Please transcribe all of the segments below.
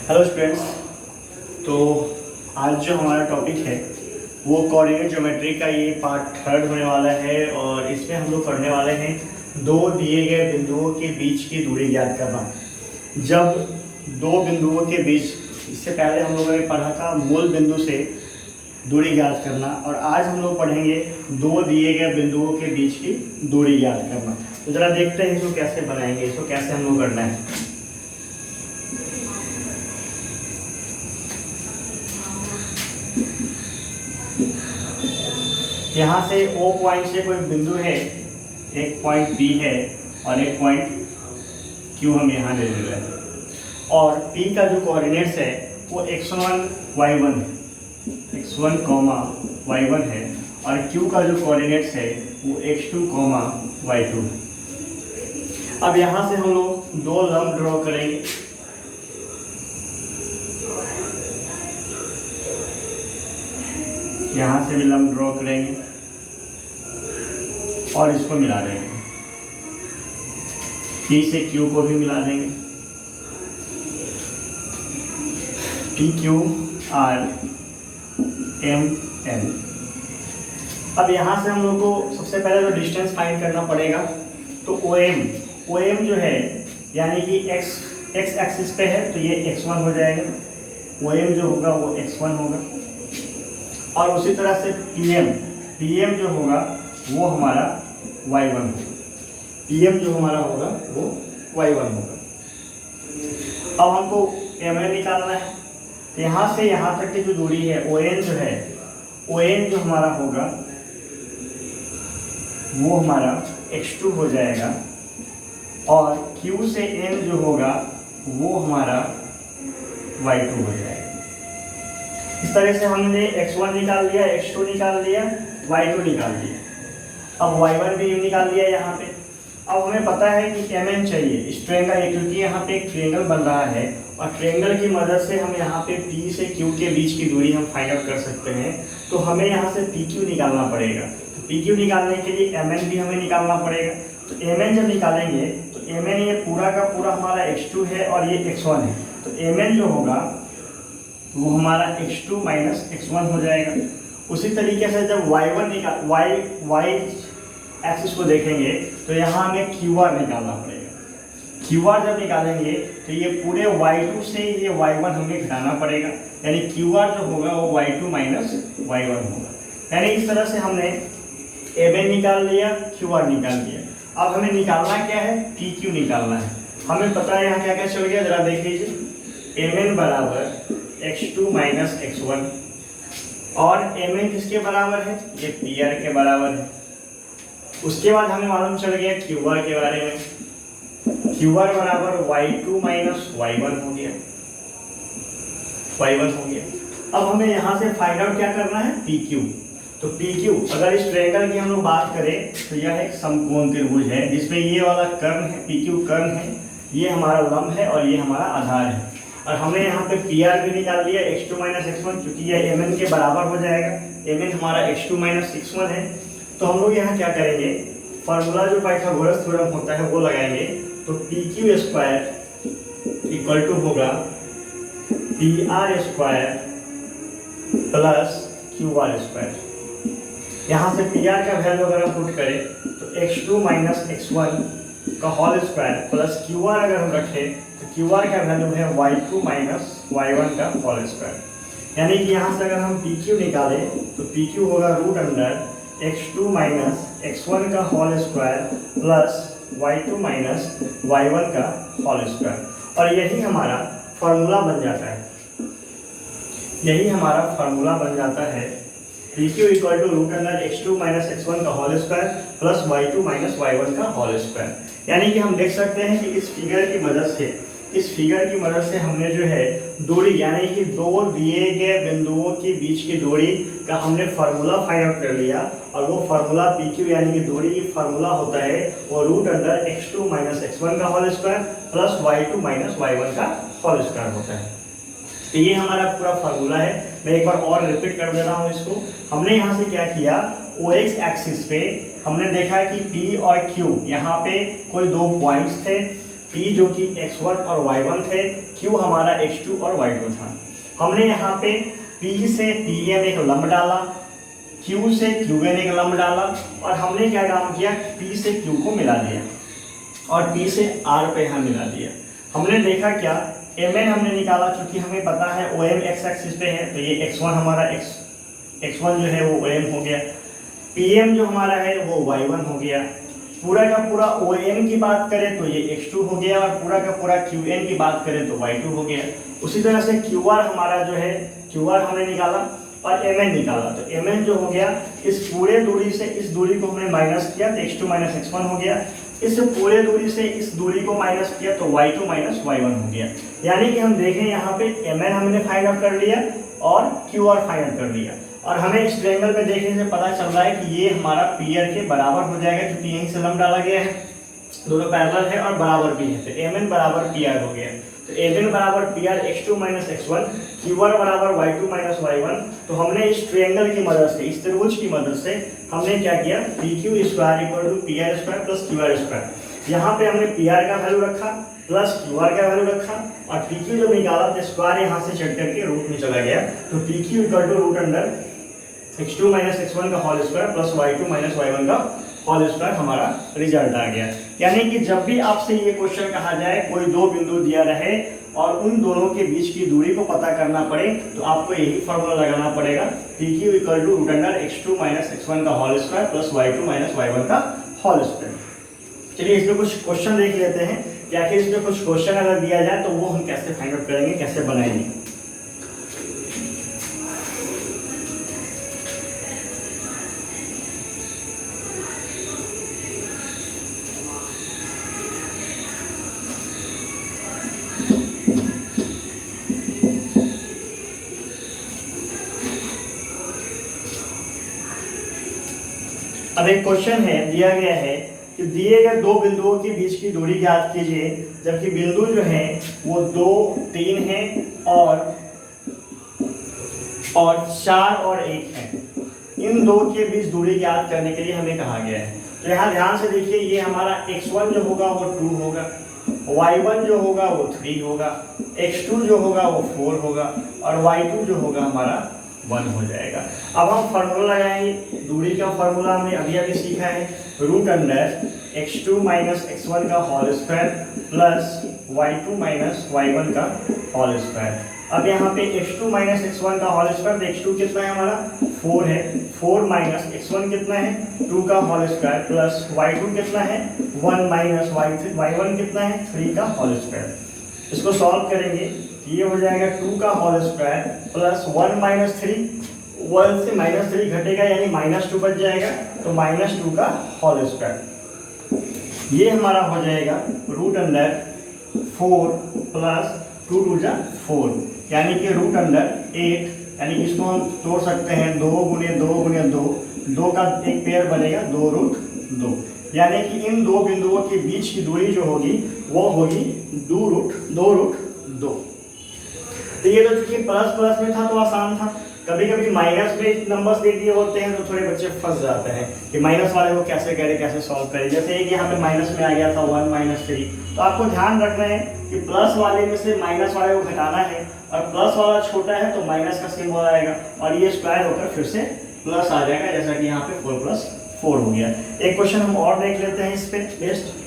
Hello students. तो आज जो हमारा टॉपिक है वो कोऑर्डिनेट ज्योमेट्री का ये पार्ट थर्ड होने वाला है और इसमें हम लोग करने वाले हैं दो दिए गए बिंदुओं के बीच की दूरी ज्ञात करना। जब दो बिंदुओं के बीच, इससे पहले हम लोगों ने पढ़ा था मूल बिंदु से दूरी ज्ञात करना, और आज हम लोग पढ़ेंगे दो दिए गए बिंदुओं के बीच की दूरी ज्ञात करना। तो जरा देखते हैं इसको कैसे बनाएंगे, इसको कैसे हम लोग करना है। यहाँ से O पॉइंट से कोई बिंदु है, एक पॉइंट B है और एक पॉइंट Q हम यहाँ ले रहे हैं, और P का जो कोऑर्डिनेट्स है वो x1 y1 है, x1, y1 है, और Q का जो कोऑर्डिनेट्स है वो x2, y2 है। अब यहाँ से हम लोग दो लंब ड्रॉ करेंगे। यहाँ से भी लंब ड्रॉ करेंगे और इसको मिला देंगे, P से Q को भी मिला देंगे, PQ R M N। अब यहाँ से हम लोग को सबसे पहले तो डिस्टेंस फाइंड करना पड़ेगा। तो OM जो है यानी कि x एक्सिस पे है तो ये x1 हो जाएगा, OM जो होगा वो x1 होगा, और उसी तरह से PM जो होगा वो हमारा y1 होगा, PM जो हमारा होगा वो y1 होगा। अब हमको MN निकालना है। तो यहाँ से यहाँ तक की जो दूरी है ON जो है, ON जो हमारा होगा वो हमारा x2 हो जाएगा, और Q से N जो होगा वो हमारा y2 हो जाएगा। इस तरह से हमने x1 निकाल लिया, x2 निकाल लिया, y2 निकाल लिया। अब y1 भी निकाल लिया यहाँ पे। अब हमें पता है कि mn चाहिए इस ट्रायंगल है, क्योंकि यहाँ पे एक ट्रायंगल बन रहा है और ट्रायंगल की मदद से हम यहाँ पे P से Q के बीच की दूरी हम फाइंड आउट कर सकते हैं। तो हमें यहाँ से PQ निकालना पड़ेगा। तो PQ निकालने के लिए mn भी हमें निकालना पड़ेगा। तो mn जब निकालेंगे तो mn ये पूरा का पूरा हमारा x2 है और ये x1 है। तो mn जो होगा वो हमारा x2 माइनस x1 हो जाएगा। उसी तरीके से जब y एक्सिस को देखेंगे तो यहाँ हमें QR निकालना पड़ेगा। QR जब निकालेंगे तो ये पूरे y2 से ये y1 हमें घटाना पड़ेगा, यानी QR जो होगा वो y2 माइनस y1 होगा। यानी इस तरह से हमने mn निकाल लिया, QR निकाल लिया। अब हमें निकालना क्या है, PQ निकालना है। हमें पता है यहाँ क्या क्या चल गया, जरा देख लीजिए। mn बराबर x2 माइनस x1, और mn किसके बराबर है, ये PR के बराबर है। उसके बाद हमें मालूम चल गया QR के बारे में। QR बराबर y2 माइनस y1 हो गया, y1 हो गया। अब हमें यहाँ से फाइंड आउट क्या करना है, PQ। तो PQ अगर इस ट्रायंगल की हम लोग बात करें तो यह एक समकोण त्रिभुज है जिसमें ये वाला कर्ण है, PQ कर्ण है, ये हमारा लंब है और ये हमारा आधार है। और हमने यहाँ पे PR भी निकाल लिया x2 माइनस x1, क्योंकि यह mn के बराबर हो जाएगा। mn हमारा x2 माइनस x1 है। तो हम लोग यहाँ क्या करेंगे, फार्मूला जो पाइथागोरस थ्योरम होता है वो लगाएंगे। तो PQ स्क्वायर इक्वल टू होगा PR square plus QR square. यहाँ से PR का वैल्यू अगर हम पुट करें तो x2 माइनस x1 का होल स्क्वायर प्लस QR अगर हम रखें तो QR का वैल्यू है y2 माइनस y1 का होल स्क्वायर। यानी कि यहाँ से अगर हम PQ निकालें तो PQ होगा root under x2 minus x1 का whole square plus y2 minus y1 का होल स्क्वायर। और यही हमारा फार्मूला बन जाता है, यही हमारा फार्मूला बन जाता है PQ equal to root under x2 minus x1 का whole square plus y2 minus y1 का होल स्क्वायर। यानी कि हम देख सकते हैं कि इस फिगर की मदद से हमने जो है दूरी, यानी कि दो दिए गए बिंदुओं के बीच की दूरी का हमने फार्मूला फाइंड आउट कर लिया। और वो फार्मूला PQ यानी कि दूरी की फार्मूला होता है वो root under x2 minus x1 का whole square plus y2 minus y1 का होल स्क्वायर होता है। तो ये हमारा पूरा फार्मूला है। मैं एक बार और रिपीट कर दे रहा हूँ इसको। हमने यहाँ से क्या किया, OX एक्सिस पे हमने देखा कि P और Q यहाँ पे कोई दो पॉइंट्स थे। P जो कि x1 और y1 थे, Q हमारा x2 और y2 था। हमने यहाँ पे P से Pm एक लंब डाला, Q से Qn एक लंब डाला और हमने क्या काम किया, P से Q को मिला दिया और P से R पे यहाँ मिला दिया। हमने देखा क्या, Mn हमने निकाला, चूंकि हमें पता है OM x एक्सिस पे है तो ये x1 हमारा x1 जो है वो OM हो गया, Pm जो हमारा है वो y1 हो गया। पूरा का पूरा OM की बात करें तो ये x2 हो गया और पूरा का पूरा Qn की बात करें तो y2 हो गया। उसी तरह से QR हमारा जो है, QR हमने निकाला और Mn निकाला, तो Mn जो हो गया, इस पूरे दूरी से इस दूरी को हमने माइनस किया तो x2 माइनस x1 हो गया, इस पूरे दूरी से इस दूरी को माइनस किया तो y2 माइनस y1 हो गया। यानी कि हम देखें यहाँ पे Mn हमने फाइंड आउट कर लिया और QR फाइंड आउट कर लिया और हमें इस ट्रायंगल पे देखने से पता चल रहा है कि ये हमारा PR के बराबर हो जाएगा, क्योंकि यहीं से लंब डाला गया है, दोनों पैरेलल है और बराबर भी है, तो Mn बराबर PR हो गया। तो Mn बराबर PR x2 minus x1, QR बराबर y2 माइनस y1। तो हमने इस ट्रायंगल की मदद से, इस त्रिभुज की मदद से हमने क्या किया, PQ square equal to PR square plus QR square. यहाँ पे हमने PR का वैल्यू रखा प्लस QR का वैल्यू रखा और PQ जो निकाला तो स्क्वायर यहाँ से चढ़ करके रूट में चला गया, तो PQ equal to root under x2 minus x1 का whole square plus y2 minus y1 का होल स्क्वायर हमारा रिजल्ट आ गया। यानी कि जब भी आपसे ये क्वेश्चन कहा जाए, कोई दो बिंदु दिया रहे और उन दोनों के बीच की दूरी को पता करना पड़े, तो आपको यही फॉर्मूला लगाना पड़ेगा, PQ equal to root under x2 minus x1 का whole square plus y2 minus y1 का होल स्क्वायर। चलिए इसमें कुछ क्वेश्चन देख लेते हैं कि आखिर इसमें कुछ क्वेश्चन अगर दिया जाए तो वो हम कैसे फाइंड आउट करेंगे, कैसे बनाएंगे। अब एक क्वेश्चन है, दिया गया है कि दिए गए दो बिंदुओं के बीच की दूरी ज्ञात कीजिए, जबकि बिंदु जो है वो 2, 3 है और 4 और 1 है। इन दो के बीच दूरी ज्ञात करने के लिए हमें कहा गया है। तो यहाँ ध्यान से देखिए, ये हमारा x1 जो होगा वो 2 होगा, y1 जो होगा वो 3 होगा, x2 जो होगा वो 4 होगा और y2 जो होगा हमारा 1 हो जाएगा। अब हम फार्मूला लगाएंगे, दूरी का फार्मूला हमने अभी सीखा है, root under x2 minus x1 का whole square plus y2 minus y1 का होल स्क्वायर। अब यहाँ पे x2 माइनस x1 का होल स्क्वायर, x2 कितना है हमारा 4 है, 4 माइनस x1 कितना है 2 का होल स्क्वायर प्लस y2 कितना है 1 माइनस y1 कितना है 3 का होल स्क्वायर। इसको सॉल्व करेंगे, ये हो जाएगा 2 का होल स्क्वायर प्लस 1 माइनस 3, 1 से माइनस 3 घटेगा यानी माइनस 2 बच जाएगा, तो माइनस 2 का होल स्क्वायर। ये हमारा हो जाएगा रूट अंडर 4 प्लस 2 2 जा 4 यानी कि रूट अंडर 8, यानी इसको हम तोड़ सकते हैं 2 गुने 2 गुने 2, 2 का एक पेयर बनेगा 2 रूट 2, यानी कि इन दो बिंदुओं के बीच की दूरी जो होगी वो होगी 2 रूट 2। तो ये तो चूंकि प्लस प्लस में था तो आसान था, कभी कभी माइनस में नंबर्स दे दिए होते हैं तो थोड़े बच्चे फंस जाते हैं कि माइनस वाले को कैसे करें, कैसे सॉल्व करें। जैसे एक यहाँ पे माइनस में आ गया था 1 माइनस 3, तो आपको ध्यान रखना है कि प्लस वाले में से माइनस वाले को घटाना है और प्लस वाला छोटा है तो माइनस का सिंबल आएगा और ये स्क्वायर होकर फिर से प्लस आ जाएगा, जैसा कि यहाँ पे 4 प्लस 4 हो गया। एक क्वेश्चन हम और देख लेते हैं इस पे बेस्ट।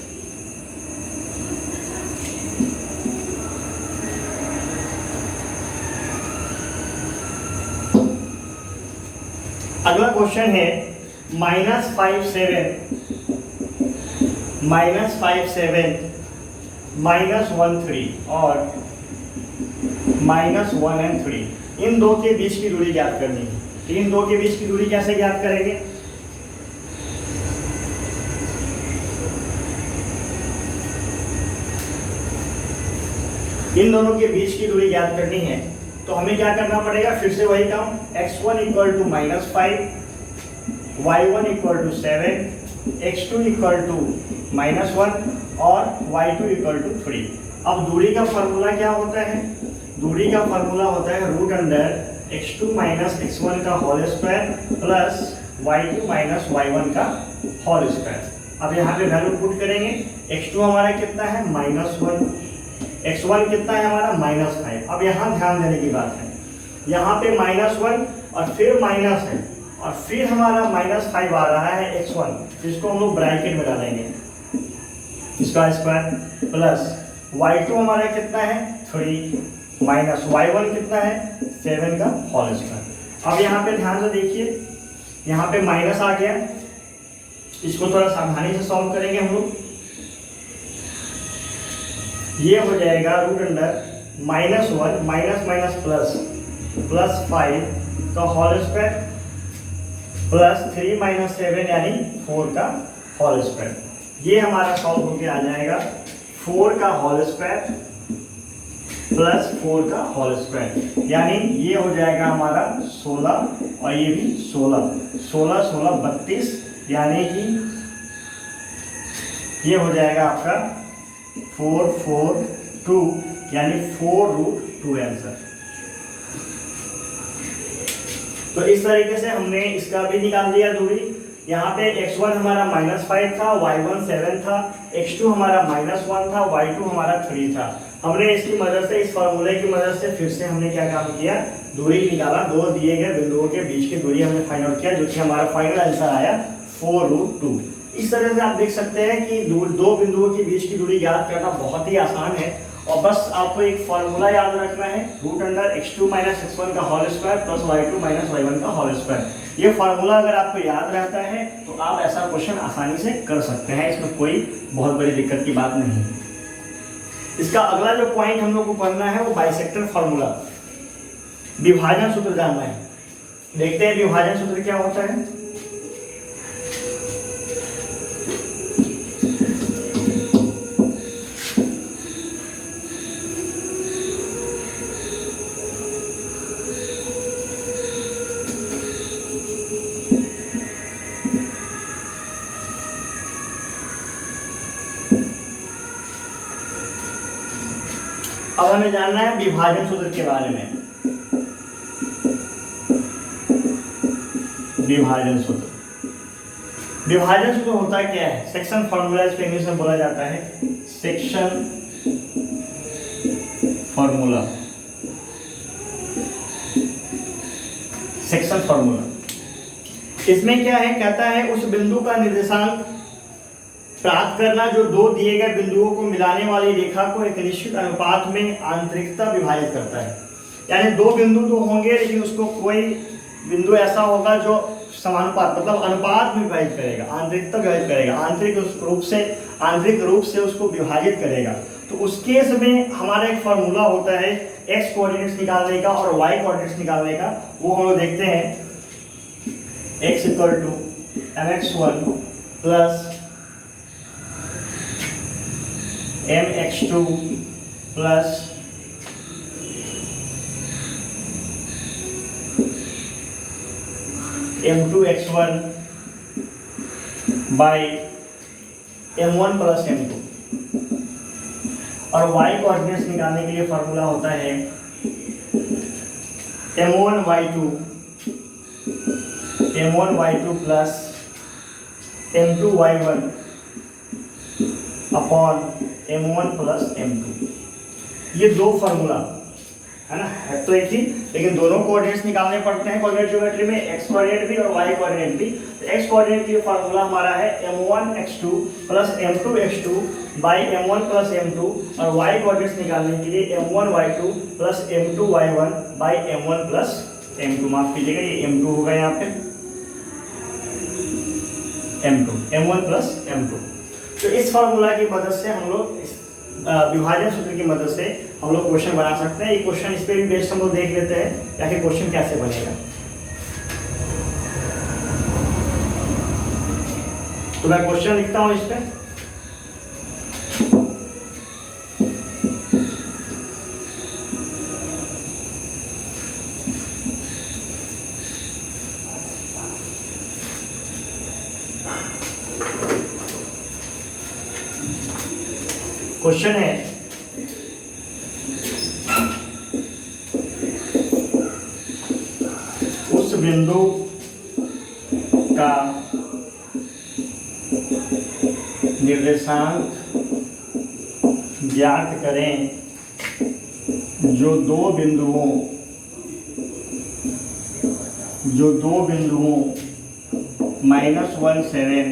अगला क्वेश्चन है -5 7 -1 3 और -1 and 3, इन दो के बीच की दूरी ज्ञात करनी है। इन दो के बीच की दूरी कैसे ज्ञात करेंगे, इन दोनों के बीच की दूरी ज्ञात करनी है तो हमें क्या करना पड़ेगा, फिर से वही काम, x1 equal to -5, y1 equal to 7, x2 equal to -1 और y2 इक्वल टू 3। अब दूरी का फार्मूला क्या होता है, दूरी का फार्मूला होता है root under x2 minus x1 का whole square plus y2 minus y1 का होल स्क्वायर। अब यहाँ पे वैल्यू पुट करेंगे, x2 हमारा कितना है -1, x1 कितना है हमारा -5। अब यहाँ ध्यान देने की बात है, यहाँ पे -1 और फिर माइनस है और फिर हमारा -5 आ रहा है x1, जिसको हम लोग ब्रैकेट में डालेंगे, इसका स्क्वायर प्लस y2 हमारा कितना है 3 माइनस y1 कितना है 7 का होल स्क्वायर। अब यहाँ पे ध्यान से देखिए, यहाँ पे माइनस आ गया, इसको थोड़ा सावधानी से सॉल्व करेंगे हम लोग। ये हो जाएगा √(-1 माइनस माइनस प्लस +5 का होल स्क्वायर प्लस 3 - 7 यानी 4 का होल स्क्वायर। ये हमारा सॉल्व होके आ जाएगा 4 का होल स्क्वायर प्लस 4 का होल स्क्वायर, यानी ये हो जाएगा हमारा 16 और ये भी 16 32, यानी कि ये हो जाएगा आपका 442 यानी 4√2 आंसर। तो इस तरीके से हमने इसका भी निकाल दिया दूरी। यहाँ पे x1 हमारा -5 था, y1 7 था, x2 हमारा -1 था, y2 हमारा 3 था। हमने इसकी मदद से, इस फॉर्मूले की मदद से फिर से हमने क्या काम किया, दूरी निकाला। दो दिए गए बिंदुओं के बीच की दूरी हमने फाइंड आउट किया, जो कि हमारा फाइनल आंसर आया 4√2। इस तरह से आप देख सकते हैं कि दो बिंदुओं के बीच की दूरी ज्ञात करना बहुत ही आसान है, और बस आपको एक फॉर्मूला याद रखना है, √(x2 - x1 का whole square plus y2 - y1 का होल स्क्वायर। ये फॉर्मूला अगर आपको याद रहता है तो आप ऐसा क्वेश्चन आसानी से कर सकते हैं, इसमें कोई बहुत बड़ी दिक्कत की बात नहीं है। इसका अगला जो पॉइंट हम लोग को पढ़ना है वो बाइसेक्टर फॉर्मूला, विभाजन सूत्र जानना है। देखते हैं विभाजन सूत्र क्या होता है। अब हमें जानना है विभाजन सूत्र के बारे में। विभाजन सूत्र होता क्या है? सेक्शन फॉर्मूला इसको इंग्लिश में बोला जाता है, सेक्शन फॉर्मूला। सेक्शन फॉर्मूला इसमें क्या है, कहता है उस बिंदु का निर्देशांक प्राप्त करना जो दो दिए गए बिंदुओं को मिलाने वाली रेखा को एक निश्चित अनुपात में आंतरिकता विभाजित करता है। यानी दो बिंदु तो होंगे, लेकिन उसको कोई बिंदु ऐसा होगा जो समानुपात मतलब अनुपात में विभाजित करेगा, आंतरिकता विभाजित करेगा, आंतरिक रूप से उसको विभाजित करेगा। तो उस केस में हमारा एक फॉर्मूला होता है एक्स कोऑर्डिनेट्स निकालने का और वाई कोऑर्डिनेट्स निकालने का। वो हम लोग देखते हैं, x = mx1 plus mx2 plus m2x1 by m1 plus m2। और y कोऑर्डिनेट्स निकालने के लिए फॉर्मूला होता है m1y2 plus m2y1 upon m1 plus m2। ये दो फॉर्मूला है ना, है तो एक ही, लेकिन दोनों कोऑर्डिनेट्स निकालने पड़ते हैं कोऑर्डिनेट ज्योमेट्री में, x कोऑर्डिनेट भी और y कोऑर्डिनेट भी। तो x कोऑर्डिनेट के लिए फार्मूला हमारा है m1x2 plus m2x2 by m1 plus m2, और y कोऑर्डिनेट्स निकालने के लिए m1y2 plus m2y1 by m1 plus m2। माफ कीजिएगा, ये m2 होगा यहाँ पे, m1 प्लस m2। तो इस फार्मूला की मदद से हम लोग विभाजन सूत्र की मदद से हम लोग क्वेश्चन बना सकते हैं। ये क्वेश्चन इस पे भी बेस्ड हम लोग देख लेते हैं ताकि क्वेश्चन कैसे बनेगा। तो मैं क्वेश्चन लिखता हूं इस पे। क्वेश्चन है, उस बिंदु का निर्देशांक ज्ञात करें जो दो बिंदुओं -17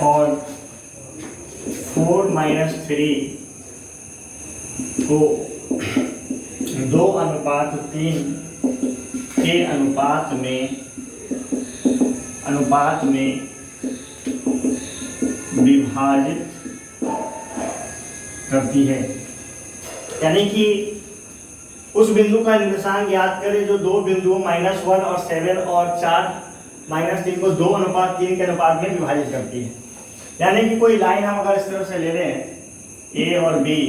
और 4-3 को 2:3 के अनुपात में विभाजित करती है। यानी कि उस बिंदु का निर्देशांक ज्ञात करें जो दो बिंदुओं -1 और 7 और 4-3 को 2:3 के अनुपात में विभाजित करती है। यानी कि कोई लाइन हम अगर इस तरह से ले लें ए और बी,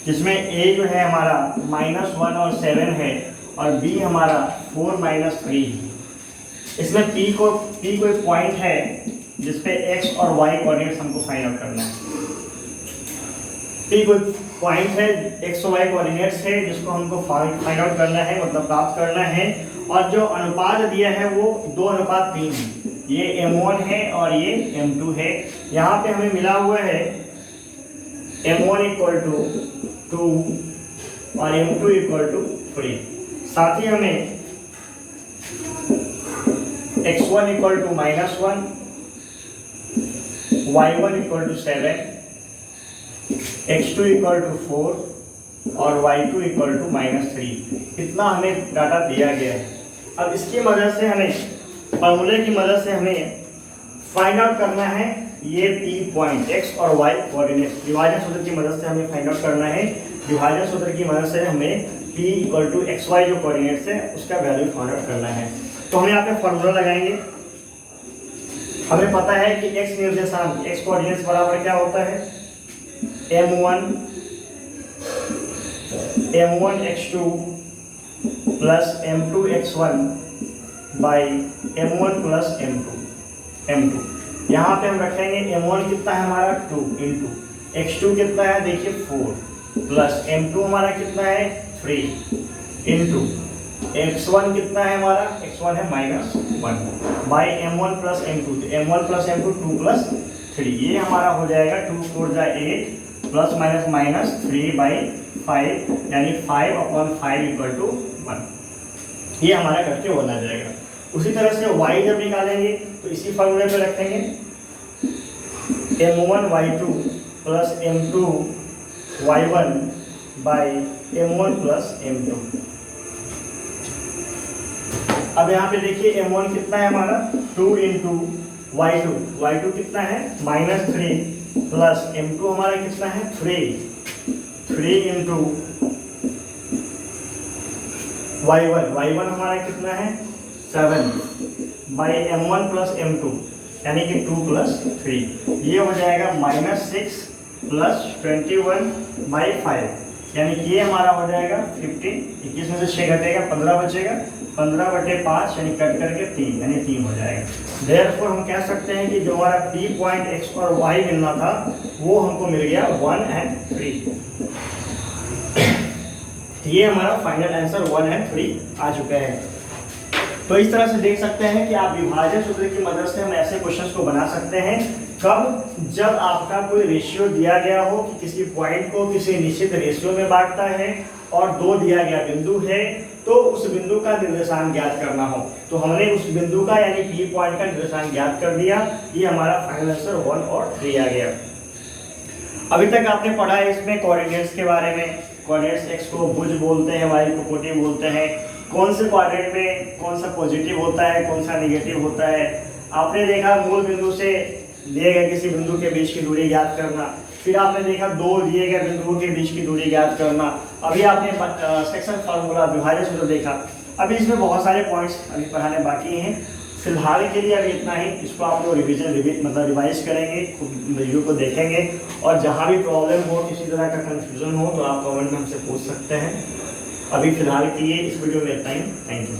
जिसमें ए जो है हमारा -1 और 7 है और बी हमारा 4-3 है। इसमें पी कोई पॉइंट है जिसपे एक्स और वाई कोऑर्डिनेट्स हमको फाइंड आउट करना है। पी कोई पॉइंट है, एक्स और वाई कोऑर्डिनेट्स है जिसको हमको फाइंड आउट करना है, मतलब प्राप्त करना है। और जो अनुपात दिया है वो 2:3 है। ये m1 है और ये m2 है। यहाँ पे हमें मिला हुआ है m1 = 2 और m2 = 3। साथ ही हमें x1 = -1, y1 = 7, x2 = 4 और y2 = -3। इतना हमें डाटा दिया गया है। अब इसकी मदद से हमें फॉर्मूले की मदद से हमें फाइंड आउट करना है ये पी पॉइंट एक्स और वाई कोऑर्डिनेट्स। विभाजन सूत्र की मदद से हमें फाइंड आउट करना है। विभाजन सूत्र की मदद से हमें p = xy जो कोऑर्डिनेट्स है उसका वैल्यू फाइंड आउट करना है। तो हम यहाँ पे फॉर्मूला लगाएंगे। हमें पता है कि x निर्देशांक x कोऑर्डिनेट्स बराबर क्या होता है, m1x2 plus m2x1 by m1 plus m2। यहाँ पे हम रखेंगे m1 कितना है हमारा 2 इंटू x2 कितना है देखिए 4 प्लस m2 हमारा कितना है 3 इंटू x1 कितना है हमारा, x1 है -1 by m1 plus m2। m1 plus m2 2 plus 3, ये हमारा हो जाएगा 2 4 जा 8 प्लस माइनस 3/5 यानी 5/5 = 1। ये हमारा करके बोला जाएगा। उसी तरह से y जब निकालेंगे तो इसी फॉर्मूले पे रखेंगे m1y2 plus m2y1 by m1 plus m2। अब यहाँ पे देखिए m1 कितना है हमारा 2 इंटू y2 कितना है -3 प्लस m2 हमारा कितना है 3 इंटू y1 हमारा कितना है 7 बाई m1 प्लस m2 यानी कि 2 प्लस 3। ये हो जाएगा -6 प्लस 21/5 यानी कि ये हमारा हो जाएगा 15। 21 में से 6 घटेगा 15 बचेगा, 15/5 यानी कट करके 3 यानी 3 हो जाएगा। देयरफॉर हम कह सकते हैं कि जो हमारा P पॉइंट x और y मिलना था वो हमको मिल गया 1 और 3। ये हमारा फाइनल आंसर 1 और 3 आ चुका है। तो इस तरह से देख सकते हैं कि आप विभाजन सूत्र की मदद से हम ऐसे क्वेश्चंस को बना सकते हैं। कब, जब आपका कोई रेशियो दिया गया हो कि किसी पॉइंट को किसी निश्चित रेशियो में बांटता है और 2 दिया गया बिंदु है तो उस बिंदु का निर्देशांक ज्ञात करना हो। तो हमने उस बिंदु का यानी P पॉइंट का निर्देशांक ज्ञात कर दिया। ये हमारा फाइनल आंसर 1 और 3 आ गया। अभी तक आपने पढ़ा है इसमें कोऑर्डिनेट्स के बारे में। कोऑर्डिनेट्स x को भुज बोलते हैं, y को कोटि बोलते हैं। कौन से क्वाड्रेंट में कौन सा पॉजिटिव होता है, कौन सा नेगेटिव होता है। आपने देखा मूल बिंदु से दिए गए किसी बिंदु के बीच की दूरी ज्ञात करना। फिर आपने देखा 2 दिए गए बिंदुओं के बीच की दूरी ज्ञात करना। अभी आपने सेक्शन फार्मूला विभाजन सूत्र देखा। अभी इसमें बहुत सारे पॉइंट्स अभी पढ़ाने बाकी हैं। फिलहाल के लिए अभी इतना ही। इसको आप लोग रिवाइज करेंगे, वीडियो को देखेंगे और जहाँ भी प्रॉब्लम हो, किसी तरह का कंफ्यूजन हो तो आप कमेंट में हमसे पूछ सकते हैं। अभी फिलहाल के लिए इस वीडियो में इतना ही। Thank you.